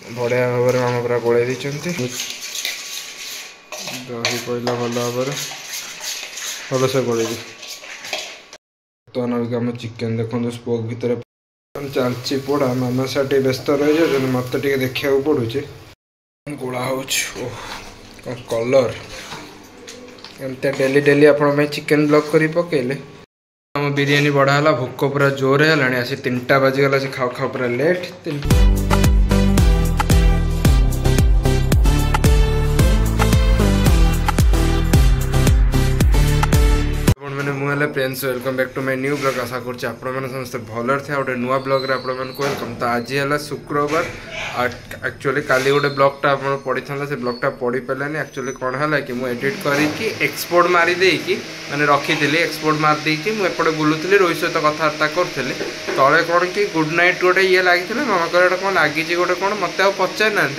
बढ़िया भाव में मामा पूरा गोल दही पड़ा भल भाव भल से गोल बर्तमान आम चिकेन देखो स्पोक भितर चलती पोड़ा मामा से व्यस्त रही जाए मत देखा पड़ुचे गोला हो कलर एमती डेली डेली आपण चिकेन ब्लॉक कर पकेले आम बिरियानी बढ़ाला भोक पूरा जोर है आसी 3टा बाजिगला से खाऊ खाऊ पूरा लेट मैंने friends welcome back to my new blog आशा कर समस्ते भलर थे गोटे नुआ ब्लॉग आपको वेलकम तो आज है शुक्रवार एक्चुअली काली गोटे ब्लॉगटा आप पढ़ी था से ब्लॉगटा पढ़ी पारानी एक्चुअली कौन है कि मुझे एडिट करके एक्सपोर्ट मारिदे मैंने रखी एक्सपोर्ट मारदे मुझे बुलूली रोहित सहित कथबार्ता करी तले कौन कि गुड नाइट गोटे ये लगी मामा कह कौन लगी गोटे कौन मत पचार ना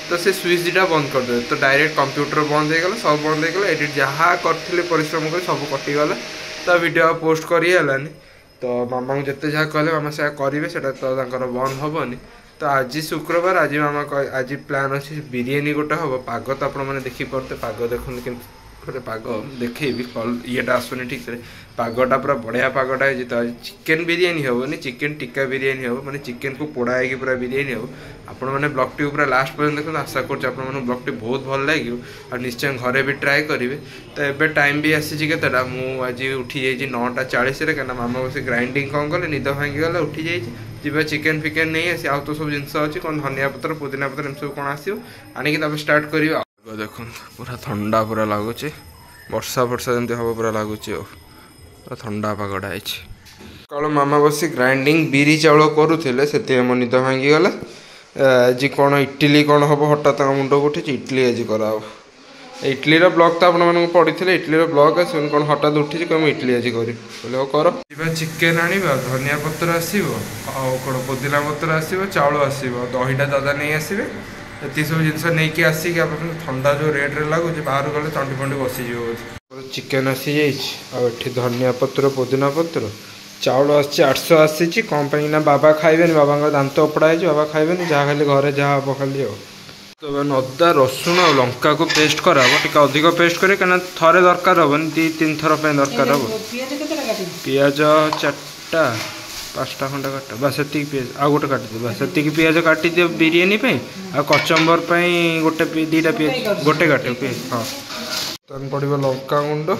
तो से स्विच दुटा बंद करदे तो डायरेक्ट कंप्यूटर बंद हो सब बंद हो एडिट जहाँ करी परिश्रम कर सब कटिगला तो वीडियो पोस्ट करें तो मामा को जिते जहाँ कहले मामा से करेंगे से तो बंद हेनी तो आज शुक्रवार आज मामा आज प्लान अच्छे बिरियानी गोटे हम पाग तो आपने देखिपे पाग देखते कि पाग देखी कल येटा आसुनी ठीक से पागटा पूरा बढ़िया पागटा है तो आज चिकेन बिरियानी हेनी चिकेन टिक्का बिरियानी हम माने चिकेन को पोड़ा है पूरा बिरियानी हम आपण मैंने ब्लॉगटी पूरा लास्ट पर्यटन देखते आशा कर ब्लॉगटी बहुत भल लगे और निश्चय घरे भी ट्राए करेंगे तो ये टाइम भी आसी केतटा मुझे उठी जाइए 9:40 कहीं मामा बस ग्राइंडिंग कौन कले निद भांगीगला उठी जाइए चिकेन फिकेन नहीं आसी आउ तो सब जिनस अच्छी कौन धनिया पत्र पुदीना पत्र एम सब कौन आसो आनिक स्टार्ट कर देखो पूरा ठंडा पूरा लगुच वर्षा वर्षा जमी हम पूरा लगुच पूरा ठंडा पगड़ा है कल मामा बस ग्राइंडिंग बिरी चाउल करुले से मो निद भांगीगला आज कौन इडली कौन हम हठात मुंड को उठी इडली आज कराओ इडली ब्लॉग तो आपको पढ़ी थे इडली ब्लॉग आस कौन हठात उठी कह इडली आज करी कर चिकेन आना धनिया पत्र आसो कौन पुदीना पत्र आसो चाउल आसो दहीटा दादा नहीं आसवे ये सब जिन नहीं आसिक ठंडा जो रेट रे लगुच बाहर गले तंटी फंडी बसीज चिकेन आसी जाइए धनिया पत्र पुदीना पत्र चाउल आ800 आसी कौन ना बाबा खाइबे बाबा दांत उपड़ा है बाबा खाइबे जहाँ खाली घरे जहाँ हम खाली तो अदा रसुण और लंका को पेस्ट कराब टे अधिक पेस्ट करें कहीं थे दरकार हेनी 2-3 थर दरकार हम पियाज 4टा 5टा खंडा काट बस से पियाज आ गोटे काटिद बस से पियाज काटिद बिरियानी आ कचम्बर गोटे 2टा पियाज गोटे काट पियाज हाँ तन पड़ो लंका गुंड आ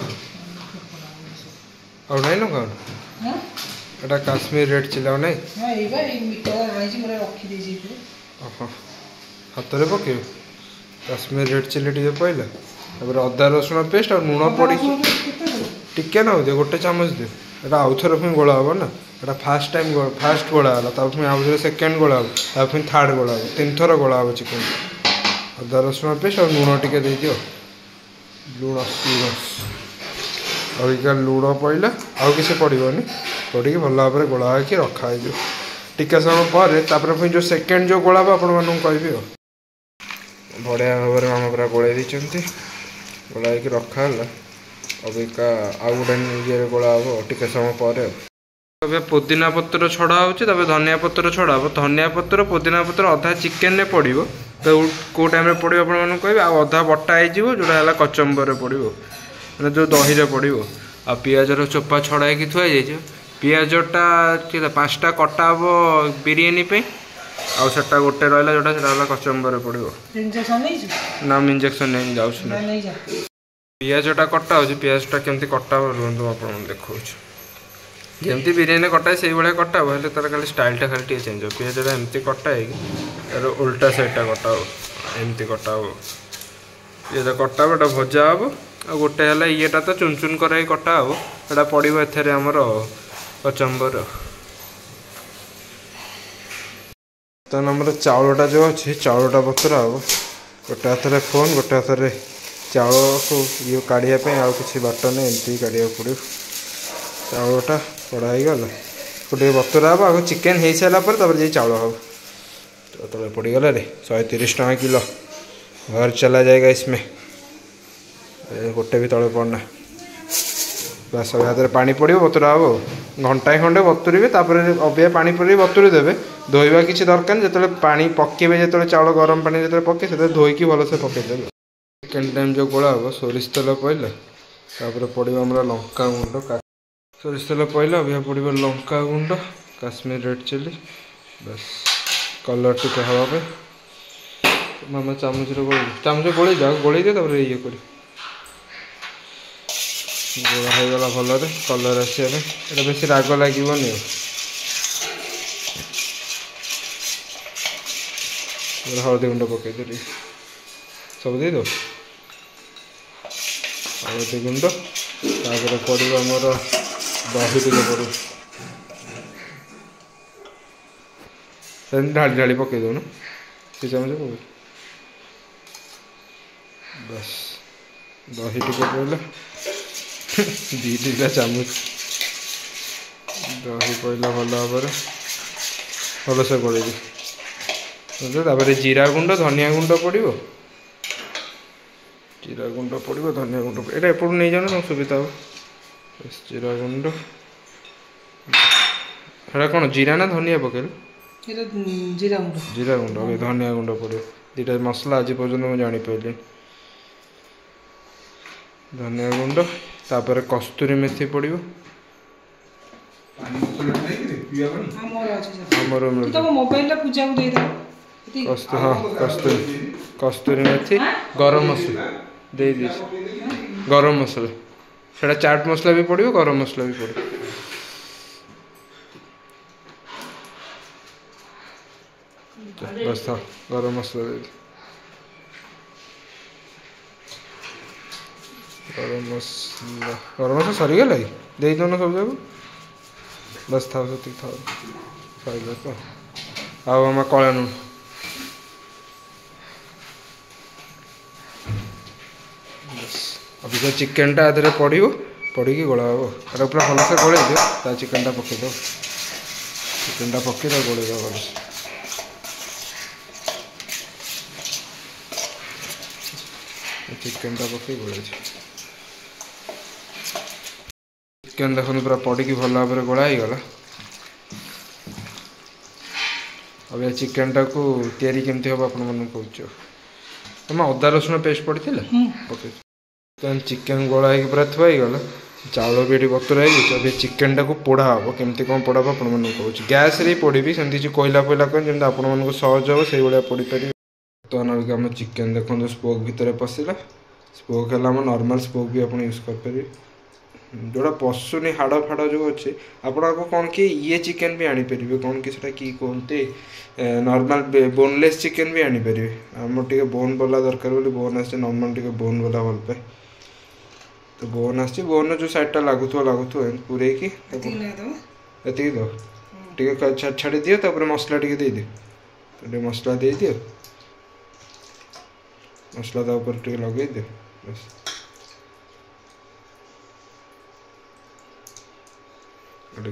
ना लंका एटा काश्मीर रेड चिली आ ना हाथ में पके काश्मीर रेड चिली टे पहला तापर अदा रसुण पेस्ट और लुण पड़ी टिके ना दे गोटे चामच दे एटा आउ थे पुणी गोला हम ना एटा फास्ट गोला है आउ थे सेकेंड गोला हम पुणी थर्ड गोला हम 3 थर गोला हम चिकेन अदा रसुण पेस्ट और लुण टे दे दियो लुण लुण पड़ा आउ किसी पड़ोनी पड़ी भल भाव में गोला हो रखाई टिका समय पर पुणी जो सेकेंड जो गोला आपण कहि बढ़िया भाव में मामा पूरा गोल दही गोला हो रखाला अबिका आउ गोटे ये गोला हम टिके समय पर पुदीना पत्र छड़ा हो धनिया पत्र छड़ा हम धनिया पत्र पुदीना पत्र अधा चिकेन में पड़ो तो कौ टाइम पड़ो आपको कह अधा बटा हो जोड़ा कचम्बर पड़ो मैंने जो दही रे पड़ो आ पियाजर चोपा छड़ा थुआ जाइए पियाजटा 5टा कटा हम बिरियानी आउ सेटा गोटे रहा जोटा कचम्बर पड़ो ना इंजेक्शन नहीं जाऊँ पियाजटा कटा हो पियाजटा केमती कटा रुहतु आप देखा जमती बिरियानी कटा से भाया कटा हो तार खाली स्टाइलटा खाली चेंज हो पियाजटा एमती कटा तार उल्टा साइडटा कटा हो एमती कटा हो पियाज कटा हो भजा हम आ गोटे है येटा तो चुन चुन कर कटा हो एटा पड़ो एथेर आमर कचम्बर तो आम चाउलटा जो अच्छे चाउलटा बतरा हम गोटे हाथ में फोन गोटे हाथ में चाउल को ये काढ़ापी आउ कि बाट नहीं एमती काढ़ा पड़ो चाउलटा पड़ा गला गोटे बतरा हम आगे चिकेन हो सारापर जा चाउल हम तो तले पड़गला रे 130 टका किलो घर चला जाएगा इसमें गोटे भी तले पड़ना बस हाथ में पानी पड़ो बतुरा हम घंटाए खंडे बतुरे अबिया पानी पड़ी बतुरी देवे धोइबा किसी दरकार जो पानी पकेबे जो चाउल गरम पानी जो पके से धोईकी भलसे पकईदेवे सेकेंड टाइम जो गोला हम सोरिष तेल पड़ला पड़ो आम लंका गुंड सोरिष तेल पड़ला अभी पड़ो लंका गुंड काश्मीर रेड चिली बस कलर टिके हाँपे मामा चामच चामच गोल जाओ गोल दिए ये कर गोला होगा भलरे कलर आसा बेस राग लगे हलदी गुंड पकईदे सब दे दो हलदी गुंड पड़ो आमर दही टे पड़ो ढाली ढाली पकई दो से चामच बस दही टे पड़ला दीटा चामच दही पड़ला भल भाव भलसे गोल जीरा गुंड धनिया गुंड पड़ो जीरा गुंड पड़ो धनिया गुंड ये एपट नहीं जाओ तुम सुविधा हो जीरा गुंड है कौन जीरा ना धनिया पकेल जीरा गुंड ओके धनिया गुंड पड़ो दीटा मसला आज पर्यटन मुझे जापारे धनिया गुंड तापर कस्तूरी मेथी पड़ो कस्तूरी मेथी गरम मसला दे गरम मसला से चाट मसला भी पड़ो गरम मसला भी पड़ो बस हाँ गरम मसला दे गरम मसला सरीगला दे दो ना सब जाक बस था से था सर तो आम कला नुण बस अभी तो चिकेन टा आधे पड़ो पड़ी गोला हम अरे पूरा भलसे गोल दियो चिकेन टा पकईद चिकेन टा पकईद गोल भलसे चिकेन टा पकई गोल चिकेन देखो पूरा पड़ी भल भाव गोला गला अब चिकेन टा को तैयारी केमती हम आप कह तुम अदा रसुण पेस्ट पड़ी पकई चिकेन गोला पूरा थुआईगला चाउल भी ये बतुरा अभी चिकेन टाक पोड़ा हम केमती कौन पोड़ा आप कहूँ गैस रे पोड़ी सेमती कोयला फोइला करें आपको सहज हम से भाया पोड़ी पारे बर्तमान आम चिकेन देखो स्पोक भितर पशिला स्पोक है नॉर्मल स्पोक भी आप यूज करें जोड़ा पशुनी हाड़ फाड़ जो अच्छे आपको कौन कि ये चिकेन भी आनीपर कौन कि कि कहते नॉर्मल बोनलेस चिकेन भी आनीपर आम टे बोन वाला दरकार बोली बोन आसे नॉर्मल टे बोन वाला भल पाए तो बोन आस बोन जो साइडटा लगुव पूरे ये दो टे छाड़ी दियो मसला टे दे दियो मसला दे दियो मसला तापर टे लगे दियो बस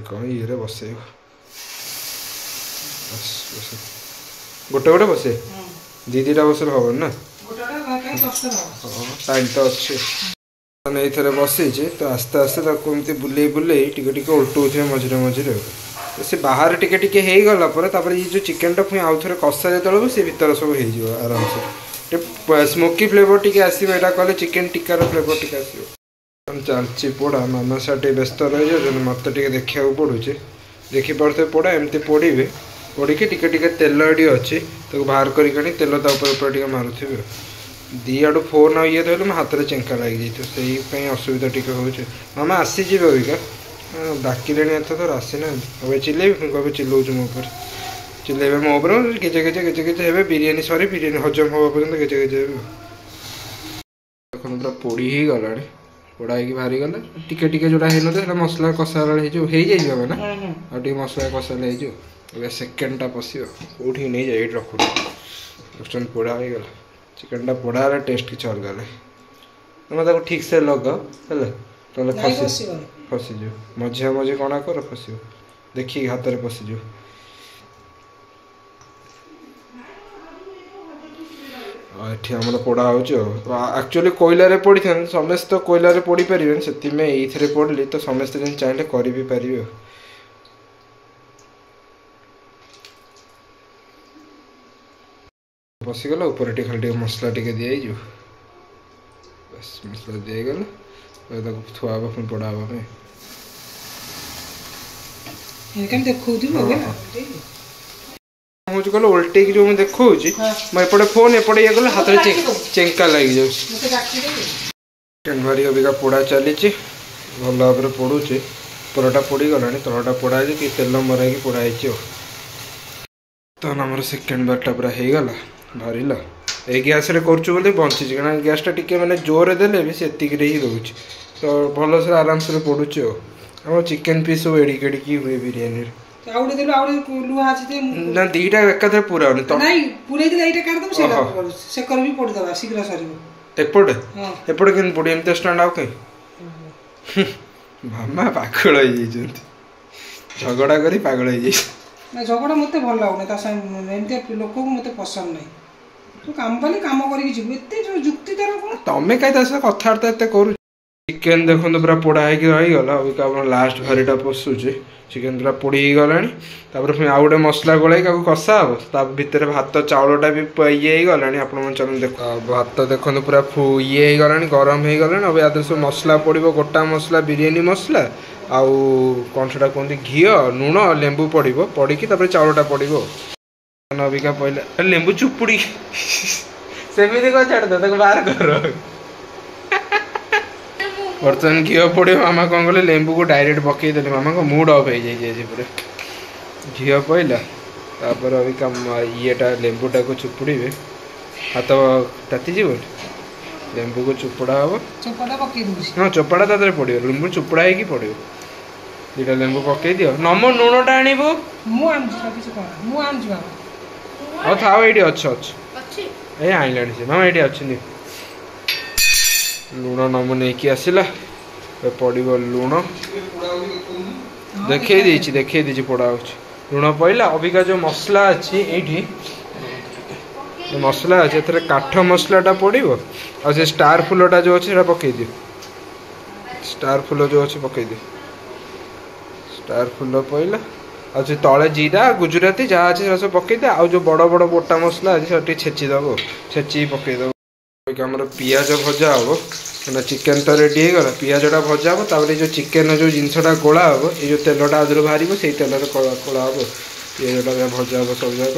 कहीं ये बस गोटे गोटे बसे दीटा बस हम ना टाइम तो अच्छे ये बसईचे तो आस्ते आस्ते एमती बुले बुले टे उल्टू मझे मझे तो सी बाहर टिके टिके हो गलापर ये जो चिकेन टा पुणी आउ थे कषा जो सी भर सब हो आराम से स्मोकी फ्लेवर टी आसो यहाँ कले चिकेन टिक्कार फ्लेवर टी आसो चलती पोड़ा मामा साटे व्यस्त रही मत टे देखा पड़ूचे देखिपे पोड़ा एमती पोड़े पोड़ी टिके तेल ये अच्छे तो बाहर कर तेल टे मारुथे दी आड़ फोन ये धरले मो हाथ में चेंका लगी जाइए असुविधा टी हो मामा आसीज अबिका डाकिले एत थर आसीना अब चिल्लेबी कहे चिल्लाऊँ मो पर चिल्लेबे मो पर गेजे गेजे गेजे गेजे हे बिरियानी सरी बिरियानी हजम हवा पर्यटन गेजे गेजे पूरा पोड़ी ही गला पोड़ा हो बाहरी गला टिके टिके जोड़ा है मसला कषा ना आ मसला कषाले हो सेकेंड टा पशिव कौटी नहीं जाए रखुट पोड़ा हो गला चिकेन टा पोड़ा टेस्ट किसी अलग तुम ठीक से लगाओ है फसीज मझे मझे कणा कर फस देखिए हाथ में पशिज ये आम पोड़ा होक्चुअली कोयलार पड़ी था समस्त तो कोयलार पड़ी पारे से पड़ली तो समस्ते चाहिए कर भी पारे बसीगला ऊपर खाली मसला टी दी जो बस मसला दिगला थुआ पुणी पड़ा हूँ कल उल्टे जो मुझे देखा मुझे फोन एपटे ये गला हाथ में चेंका लगी जाए अबिका पोड़ा चली भल भाव पड़ुचे उपरटा पोड़ी गला तलटा पोड़ा कि तेल मर पोड़ाई तो आम सेकेंड बारटा पूरा हो गला भरला ये गैस कर बंची क्या गैसटा टी मैंने जोर देले भी से ही रोच तो भल से आराम से पड़ुचे आम चिकेन पीस सब एड़िक एड़िक हुए बिरियानी ना दीटा एकाथरे पूरा एपटे एपटे के पड़े एम स्टाण आउ कहीं मामा पागल हो झगड़ा करी पागल हो झगड़ा मत भल लगुनि लोक मत पसंद नहीं तू काम पाले काम करके जुक्ति तर तमें कहीं कथबार्ता एत कर चिकेन देखो पूरा पोड़ा होगा अबिका लास्ट भारीटा पशुचे चिकेन पूरा पोड़ी गला पुणी आउ गए मसला गोल कषा हम भितर भात चाउलटा भी ये गला आप देख भात देखो पूरा ये गला गरम हो गला अब या सब मसला पड़ो गोटा मसला बिरियानी मसला आउ कौन से कहते घी लुण लेंबू पड़ो पड़ी चाउलटा पड़ो अबिका पहले लेंबू चुपुड़ी सेमती कौन छाड़ दे बाहर कर बर्तमान घी पड़ो मामा कौन कले लेंबू को डायरेक्ट पकईदे मामा को मूड अफ हो जाए पूरा घी पड़ा तापर अबिका येटा लेंबूटा को चुपुड़े हाथ तातीज लेंबू को चुपड़ा हम हाँ चोपाड़ा तादे पड़ो लेंबू चुपड़ा हो पड़ो दुटा लेंबू पकई दियो नम लुणटा आणबू हाँ था ये अच्छे ये आईला से मामा ये अच्छे लुण नम नहीं आसला पड़ो लुण देखे पोड़ा लुण पड़ा अबिका जो मसला अच्छी ये मसला अच्छे काठ मसलाटा पड़ो आ स्टार फुलटा जो अच्छे पकई दियो स्टार फुल जो अच्छे पकई दियो स्टार फुल पड़ा अच्छे तले जीरा गुजराती जहाँ अच्छे सब पकई दे आ जो बड़ बड़ बोटा मसला अच्छे छेचिदेव छेची पकईदेव आम पियाज भजा हम क्या चिकेन तो रेडी होगा पियाजटा भजा हम जो चिकेन जो जिनसा गोला हम ये तेलटा आदि बाहर से तेल कोला हम पियाजटा भजा हम सब जाक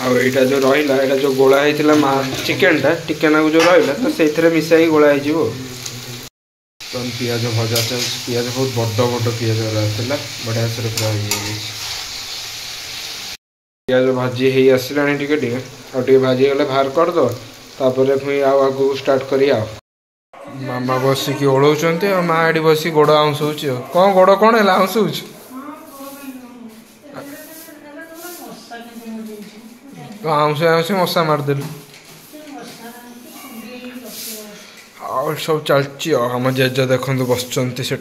आईटा जो रहा जो गोला होता चिकेनटा टिकेना जो रहा तो से मिसाई गोला हो पियाज भजा पियाज बहुत बड़ बड़ पियाज रहा बढ़िया से पूरा पियाज भाजी हो आसला टे भाजी गले बाहर करदे पुणी आगू स्टार्ट कर मामा बसिकी ओलौंट माँ एटी बस गोड़ आउंसुच कौन गोड़ कौन है आउंसुच आउंसे आउंसे मशा मारदेलु सब चलती आम जेज देखु बसुँच से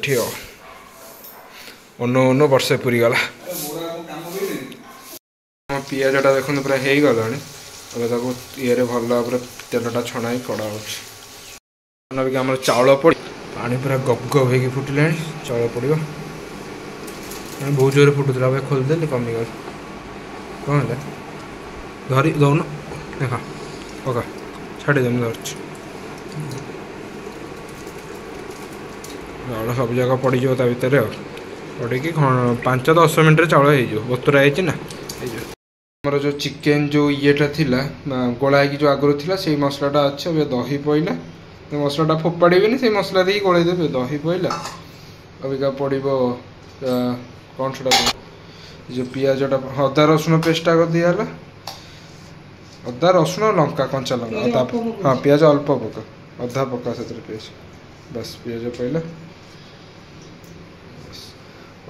अनु अनु वर्षे पूरी गला पियाजटा देखो पूरा हो गला ये भल भाव तेलटा छणा कड़ा आम चाउल पड़ पानी पूरा गप गप हो फुटिला चाउल पड़ो बहुत जोर फुटुला खोलदेली कमीगल कौन है धरी दौन देखा पका छाड़ी दे धरची चाउल सब जगह पड़ज भितर पड़ी 5-10 मिनट चाउल हो बतुरा ना आमर जो चिकेन जो येटा थिला गोला जो आगुरी थिला से मसलाटा अच्छे अब दही पड़ा मसलाटा फोपाड़े से मसला दे गोल देवे दही पड़ा अबिका पड़ो कौन से जो पियाजटा अदा रसुण पेस्टा कर दिगला अदा रसुण लंका कंचा लंका हाँ पियाज अल्प पका अधा पका से पियाज बस पियाज पड़ा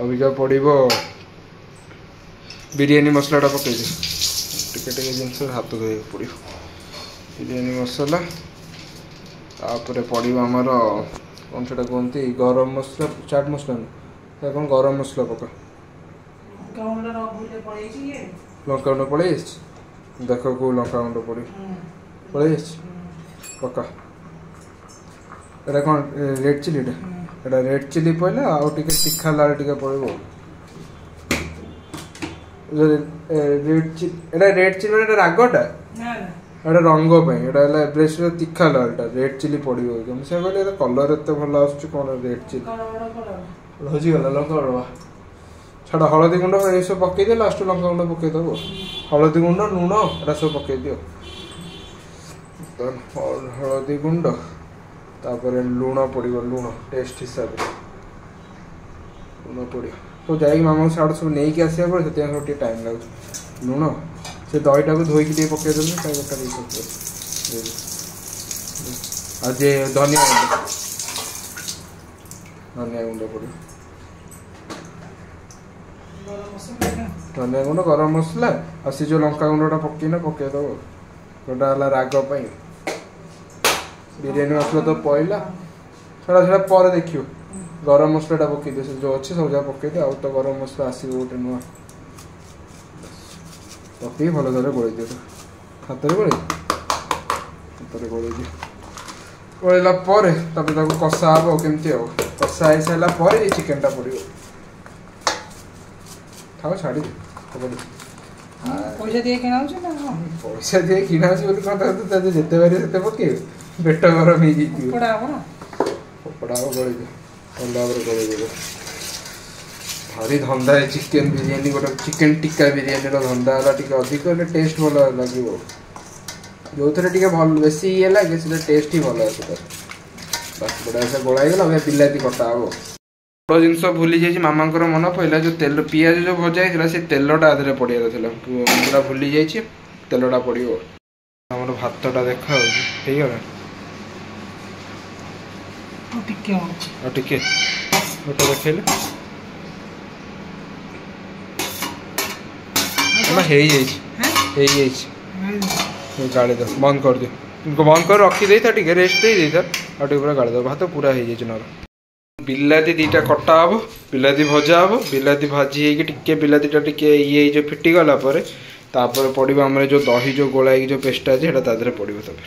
अबिका पड़ो बिरियानी मसलाटा पकई टे जिन हाथ धोई पड़ो बिरियानी मसला तापर पड़ो आमर कौन से कहते गरम मसला चाट मसला ना कौन गरम मसला पका लंका गुंड पड़े देख को लंका गुंड पड़े पका एटा कौन रेड चिलीटा एटा रेड चिली पड़ा आउ टे तीखा लाल टे पड़ो रेड चिली एटा रागटा ना ना एटा रंग पे एटा एवरेस्ट तीखा लालटा रेड चिली पड़ो से कहले कलर एत भल आस रेड चिली हजी गला लंका गुंड छाड़ा हलदी गुंड ये सब पकईदे लास्ट लंका गुंड पकईदेव हलदी गुंड लुण एटा सब पकई दियो हलदी गुंड तापर लुण पड़ो लुण टेस्ट हिसाब से लुण पड़ो तो जाए मामा साड़ सब नहीं आसा पर से टाइम लगे लुण से दहीटा को धोईक पकईदेवी आज धनिया गुंड पड़ो धनिया गुंड गरम मसला आ से जो लंका गुंडा पकईना पकईदेव गोटा है राग बिरयानी मसला तो पड़ा छड़ा पर देखियो गरम मसलाटा पकईदे से जो अच्छे सब जगह पकईदे आउ तो गरम मसला आसो गोटे नुआ पकई भल भाव गोल दिए हाथ में गोल दिए गोलला कषा हम केमती हम कषा हो सारापर ये चिकेनटा पड़ो था छाड़ी पैसा दिए किना पैसा दिए किना कहते जिते बारे से पकई पेट गरम हो कपड़ा हम गल भल भाव गल देव भारी धंदा है चिकेन बिरियानी गोटे चिकेन टिक्का बिरियानी धंदा है टे अधिक टेस्ट भल लगे जो थे भल बेसी ये लगे से टेस्ट ही भल आसे बस बढ़िया से गोलाईगला बिलाती कटा हम बड़ जिन भूली जाइए मामा मन पड़ा जो तेल पिज जो भजा से तेलटा आधे पड़ार पूरा भूली जाइए तेलटा पड़ो आम भातटा देखा होगा टिके गोटे देखले गाड़ी दो बंद कर दियो इनको बंद कर रखी दे था टिके रेस्ट दे था और पूरा गाड़ी दो भात पूरा हो जाए नर बिलाती दीटा कटा हम बिलाती भजा हम बिलाती भाजी टिके बिलातीटा टिके ये जो फिटिगला तापर पड़ो आम जो दही जो गोलाई जो पेस्ट अच्छे तादे पड़ो तब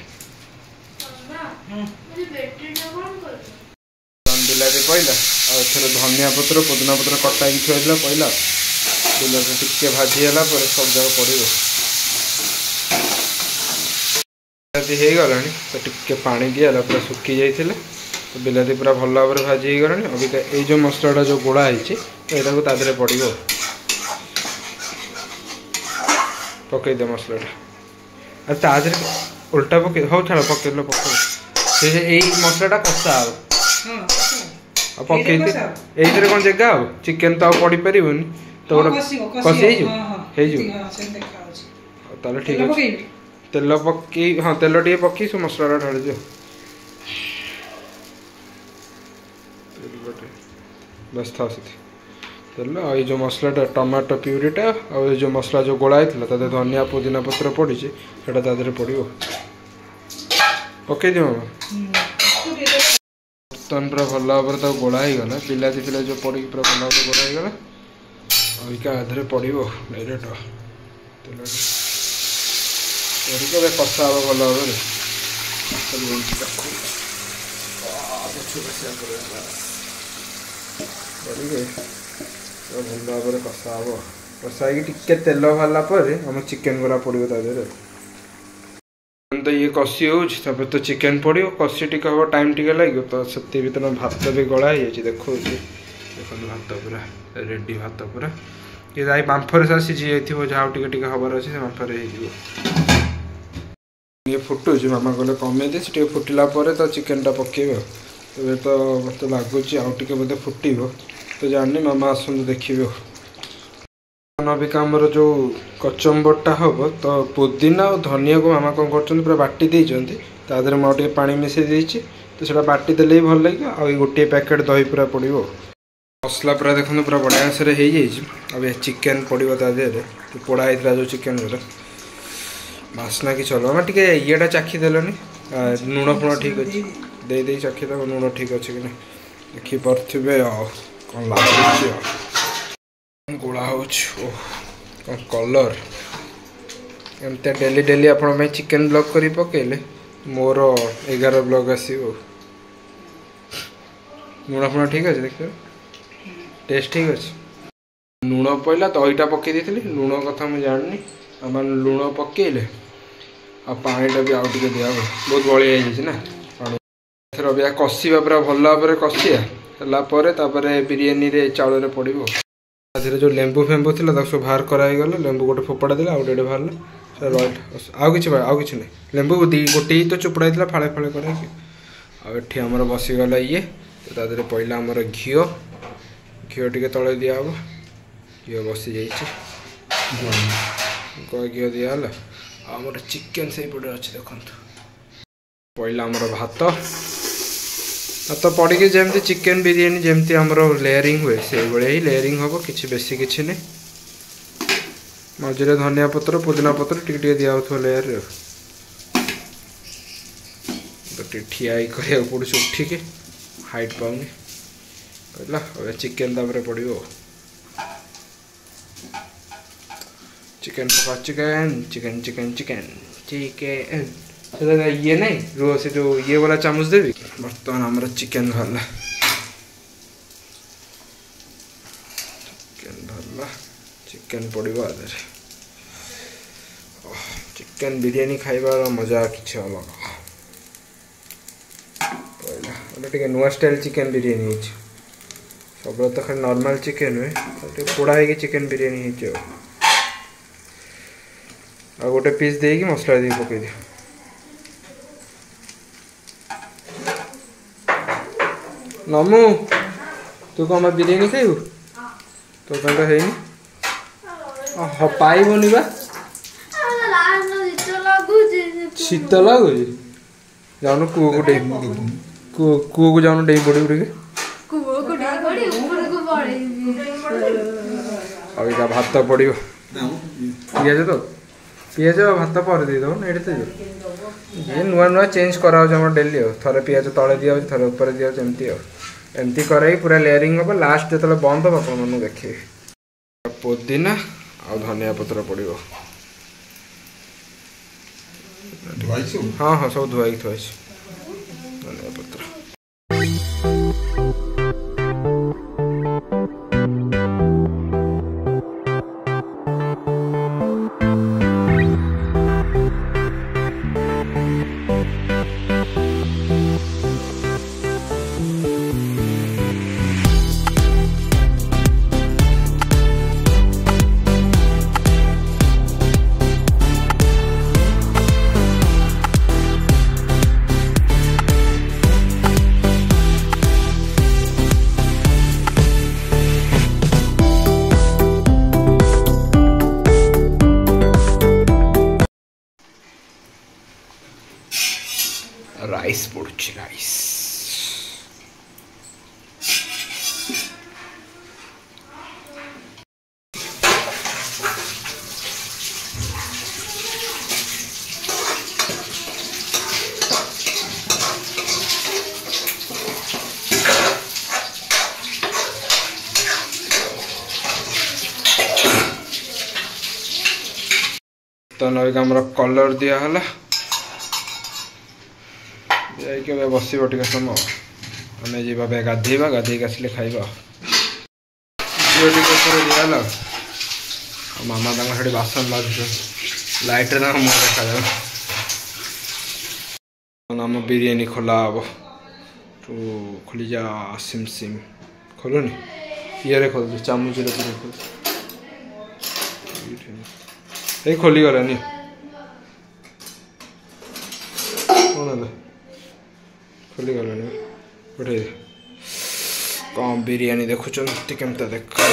बिलाती पड़ा और धनिया पत्र पुदीना पत्र कटा थोड़ा पड़ा बिलाती टिके भाजीगला सब जगह पड़ो बिलाती हो गला तो टिके पानी दिगला पूरा सुखी जाइए तो बिलाती पूरा भल भाव भाजी हो गला अभी ये जो मसलाटा जो गोड़ा है तादे पड़ो पकईदे मसलाटा और तादे उल्टा पकई हो छाड़ पकड़ पकड़ यही मसलाटा कषा हम पकई ये कौन जगह हो चिकेन तो पड़ पार तो कषि ठीक अच्छे तेल पकई हाँ तेल टे पकई सब मसलाटा ढाली दियो बस था से तेल ये जो मसलाटा टमाटो प्यूरीटा और ये जो मसला जो गोला था धनिया पुदीना पत्र पड़ी से पड़ो पकई दियो बर्तन पूरा भल भाव तो गोला हो गला बिलाती फिला जो पड़ी पूरा भल भाव गोला हो गला अबिका आधे पड़ो डायरेक्ट तेल कषा हम भल भाव भल भाव कषा हम कषा टिके तेल बाहरला आम चिकेन गुरा पड़ो तादे तो ये कषि हो तो चिकेन पड़ो कषि टिके हम टाइम टिके लगे तो से भर भात भी गला हो देखो देखो भात पूरा रेडी भात पूरा ये दाई बांफर सा सीझी जाइए जहाँ टे हबार अच्छे से बांफर ये फुटुच मामा कहले कमे दे से फुटिला तो चिकेनटा पकेब तो तो मत लगुच आउे बोधे फुटब तो जानी मामा आसतु देखिए अबिका आमर जो कचम्बरटा हम तो पुदीना और धनिया को मामा कौन कर पूरा बाटी देते तादे मुझे पानी मिसई देती तो सीटा बाटी देले भल लगे आ गोटे पैकेट दही पूरा पड़ो मसला पूरा देखो पूरा बढ़िया से हो जाए चिकेन पड़ो तादे पोड़ा होता जो चिकेन बास्ना कि चलो आम टे येटा चाखी देलनि लुण फुण ठीक अच्छे दे दे चाखी देव लुण ठीक अच्छे कि देखिपे कौन लगे गोला हो कलर एमती डेली डेली आपण चिकेन ब्लॉग कर पकेले मोर 11 ब्लॉग आसो लुण फुण ठीक अच्छे देखिए टेस्ट ठीक अच्छे। लुण पड़ा दहीटा पकई देती लुण कथा मुझे जाननी आम लुण पकेले आ पानीटा भी आउ टे दिया बहुत बलिया ना पानी एथर भी कषा पूरा भल भाव कषियापर बिरीयानी चाउल पड़ो जो लेंबू फेम्बू थी सब बाहर कराईगला लेंबू गोटे फोपड़ा देला आउ गोटे बाहर रईट आउ कि ना लेंबू गोटे ही तो चुपड़ा फाड़े फाड़े कर आमर बसीगला ये तो पहला आमर घीओ घीओ टे तले दिया घीओ बसी घीओ दिहला आमर चिकेन से पटे अच्छे देखो पहला आमर भात भात पड़ी जमी चिकेन बिरियानी जमती आमर लेयरिंग हुए से भाई ही लेयरिंग हम कि बेसी किसी नहीं मझे धनिया पत्र पुदीना पत्र टे दिया लेयर तो ठिया करा पड़े उठिक हाइट पाऊनी कहला चिकेन पड़ो चिकेन पका chicken chicken chicken chicken chicken ये नहीं रो से जो ये वाला चामच देवी बर्तमान आमर चिकेन भरला चिकेन पड़ो आदि चिकेन बिरियानी खाइबार मजा किसी अलग पहला नुआ स्टाइल चिकेन बिरियानी सब तो खाली नॉर्मल चिकेन हुए पोड़ा हो चिकेन बिरियानी आ गोटे पीस दे मसला दे पकई दि नमु तू कौन बिरियानी खाइबू तो है पाइबनी बा शीत लगुच जाऊन कूह को डे कूह को जाऊन डे पड़े टे अभी भात पड़ो पिज तो पिज भात पर देदेव ना ये ये नुआ नुआ चेंज कराम डेली थे पिज तले दिया थे ऊपर दिया एमती एमती कर पूरा लेयरिंग हम लास्ट जो बंद हम आप देखिए पुदीना आ धनिया पत्र पड़ो हाँ हाँ सब धुआई थुआई धनिया पत्र राइस पड़ुछि राइस तो नईक आमर कलर दिहला जाइए बस टे समय आम जा गाधेबा गाधे आसिले खाइबा दिहला मामा तक बासन बाजु लाइट मुँह देखा आम बिरियानी खोला हम तू खोली जा सिम सिम खोलुनि ये खोल चामच खोल ये खोली गलानी कौन खोली गलानी उठे कौन बिरियानी देखुंत केमता देखा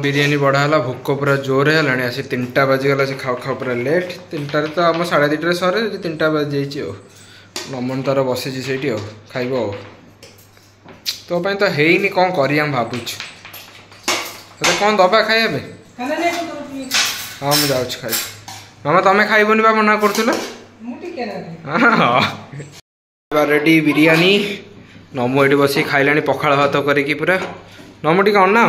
बिरियानी बढ़ाला भोक पूरा जोर है आसी 3टा बाजिगला से खाऊ खाऊ पूरा लेट 3टार तो आम 2:30 सरे 3टा बाजी जाइए नमन तार बसी से खाइब तो तो है कौन कर भावुच कौन दबा खाइबे हाँ मुझे जाऊँ खाई मामा तुम्हें खाइबनी बा मना कर रेडी बिरियानी नमु ये बस खाइला पखाड़ भात करके पूरा नमु टी अना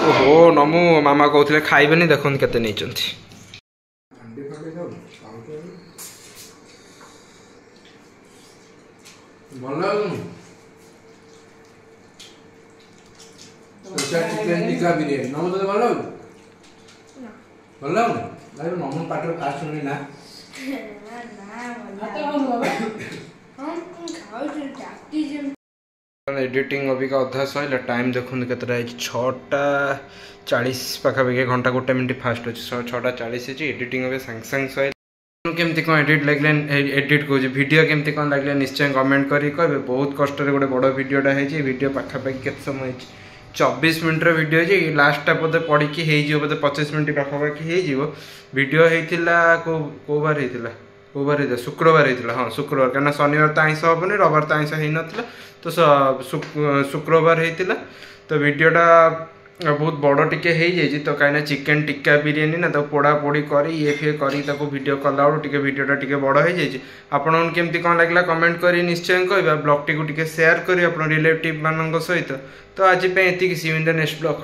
ओहो नमु मामा कहते खाइबेनी देखो केते नहीं भल स्पेशल चिकन टिक्का बिरयानी नमो तो भल लागु भल लागु लाइव नमो पाटर का सुनी ना एडिटिंग अभी का अधा सैला टाइम देखुन केतटा है 6:40 पाखापाखि घंटा 1 मिनट फास्ट अच्छे 6:40 है एडिटिंग अभी सांगे सांगे सैला केमती कौन एडिट लगे एडिट कौन वीडियो केमती कौन लगे निश्चय कमेंट करें कहे बहुत कष्ट बड़े बड़ वीडियोटा है वीडियो पाखापाखि केत समय 24 मिनट वीडियो है लास्टा बोधे पड़ी बोधे 25 मिनट पाखापाखि वीडियो होता कौ बार होता कौ बार होता शुक्रवार होता हाँ शुक्रवार कहीं शनिवार तो आइंस हेनी रविवार तो आइंस हो ना तो शुक्रवार होता तो वीडियोटा बहुत बड़ टिके हो तो कहीं चिकेन टिक्का बिरयानी ना तो पोड़ा पोड़ी कर ये फे कर वीडियो कला टे वीडियोटा टे बड़ हो जाए आपन केमती कौन लगे कमेंट कर निश्चय कह ब्लॉग टी शेयर कर रिलेटिव मान सहित तो आज ये नेक्स्ट ब्लॉग।